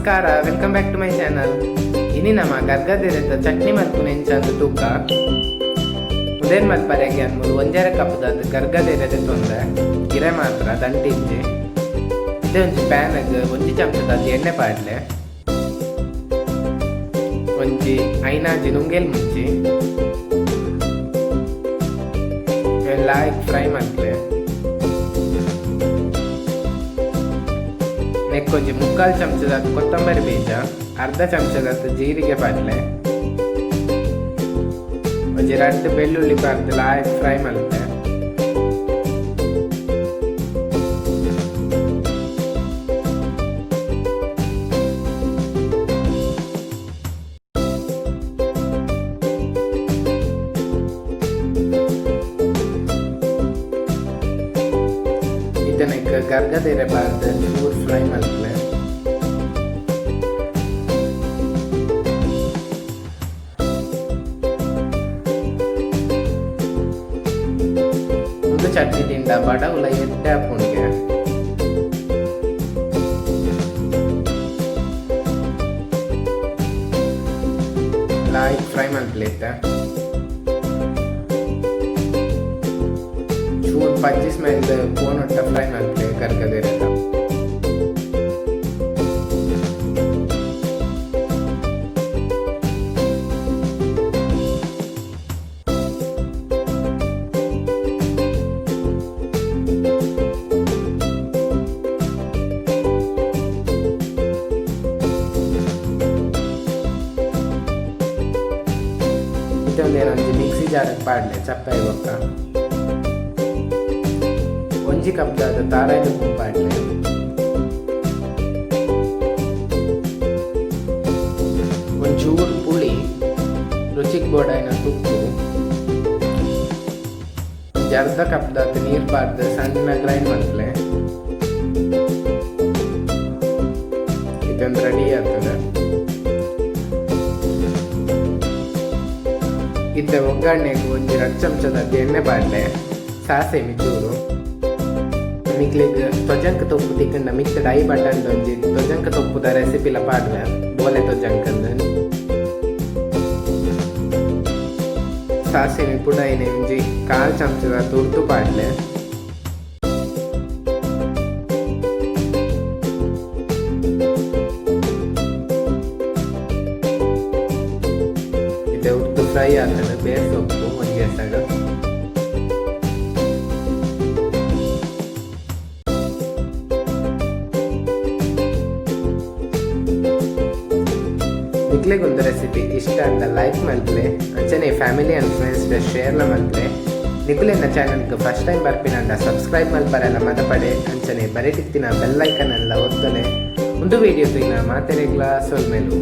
ನಮಸ್ಕಾರ, welcome back to my channel. ಇನಿ ನಮ್ಮ ಗರ್ಗದಿರತ್ತ ಚಟ್ನಿ ಮಲ್ಪುನ ಎಂಚಂದು ತೂಕ ಉದೇನ್ ಮಲ್ಪರೆಗೆ ಅನ್ಮೂಲು ಒಂಜರ ಕಪ್ಪದ ಗರ್ಗದಿರದೆ ತೊಂದರೆ ಗಿರೆ ಮಾತ್ರ ದಂಟಿಂಜಿ ಇದೇ ಒಂಜಿ ಪ್ಯಾನ್ಗೆ ಒಂಜಿ ಚಮಚದ ಎಣ್ಣೆ ಪಾಡ್ಲೆ ಒಂಜಿ ಐನಾಜಿ ನುಂಗೆಲ್ ಮುಂಚಿ ಲಾಯ್ಕ್ ಫ್ರೈ ಮಲ್ಪಲೆ ನೆಕ್ಕೊಂಜಿ ಮುಕ್ಕಾಲು ಚಮಚದ ಕೊತ್ತಂಬರಿ ಬೀಜ, ಅರ್ಧ ಚಮಚದ ಜೀರಿಗೆ ಪಾಡ್ಲೆ ಒಂಜಿ 2 ಬೆಳ್ಳುಳ್ಳಿ ಪಾರ್ದು ಲಾಯ್ಕ್ ಫ್ರೈ ಮಲ್ಪೆ ಇದನ್ನ ಗರ್ಗದಿರೆ ಪಾರ್ದು ಚೂರು ಫ್ರೈ ಮಲ್ಪಲೆ ಒಂದು ಚಟ್ನಿ ತಿಂಡ ಬಡವುಲ ಎಡ್ಡೆ ಹಾಕೊಂಡ್ಗೆ ಲಾಯ್ಕ್ ಫ್ರೈ ಮಲ್ಪಲೆ ಚೂರು ಪಜ್ಜಿ ಸ್ಮೆಲ್ ಪೋನೊಟ್ಟ ಫ್ರೈ ಮಲ್ಪಲೆ ಗರ್ಗದಿರೆ ಒಂದೇನೊಂದು ಮಿಕ್ಸಿ ಜಾರಕ್ಕೆ ಪಾಡ್ಲೆ ಚಪ್ಪಾಯಿ ಬೊಕ್ಕ ಒಂಜಿ ಕಪ್ದಾದ ತಾರಾಯ್ದ ಉಪ್ಪು ಪಾಡ್ಲೆ ಒಂಚೂರು ಪುಳಿ ರುಚಿಗೆ ಬೋಡಾಯಿನ ತುಪ್ಪು ಒಂಜಿ ಅರ್ಧ ಕಪ್ದಾದ ನೀರು ಪಾಡ್ದು ಸಣ್ಣ ಗ್ರೈಂಡ್ ಮಲ್ಪಲೆ ಇದೊಂದು ರೆಡಿ ಆಗ್ತದೆ. ಇದ್ದ ಒಗ್ಗರಣೆಗೆ ಒಂಜಿ 2 ಚಮಚದ ಎಣ್ಣೆ ಪಾಡ್ಲೆ ಸಾಸೆ ಮಿಚೂರು ಮಿಕ್ಲಿಗೆ ತೊಜಂಕ ತೊಪ್ಪು ತಿಕ್ಕಂಡ ಮಿಕ್ಸ್ಡ್ ಐ ಬಟನ್ ಒಂಜಿ ತೊಜಂಕ ತೊಪ್ಪುದ ರೆಸಿಪಿಲ ಪಾಡ್ಲೆ ಬೋಲೆ ತೊಜಂಕಂದ ಸಾಸೆ ಪುಡಾಯಿನೆ ಒಂಜಿ 1/4 ಚಮಚದ ತುರ್ತು ಪಾಡ್ಲೆ ಉದ್ದು ಫ್ರೈ ಆಗ್ತದೆ ಬೇರೆ ಸೊಪ್ಪು ಒಂದು ಎಸಗ ನಿಕ್ಲೆಗೊಂದು ರೆಸಿಪಿ ಇಷ್ಟ ಅಂತ ಲೈಕ್ ಮಲ್ಪಲೆ ಅಂಚನೆ ಫ್ಯಾಮಿಲಿ ಆ್ಯಂಡ್ ಫ್ರೆಂಡ್ಸ್ ಶೇರ್ಲ ಮಲ್ಪಲೆ ನಿಕುಲೆನ್ನ ಚಾನಲ್ಗೆ ಫಸ್ಟ್ ಟೈಮ್ ಬರ್ಪಿನಂಡ ಸಬ್ಸ್ಕ್ರೈಬ್ ಮಲ್ಪರೆಲ್ಲ ಮದಪಡೆ ಅಂಚನೆ ಬರೀಟಿಕ್ತಿನ ಬೆಲ್ಲೈಕನ್ ಎಲ್ಲ ಒತ್ತಲೆ ಒಂದು ವಿಡಿಯೋ ತಿನ್ನ ಮಾತೆರೆಗ್ಲ ಸೊಲ್ಮೇಲು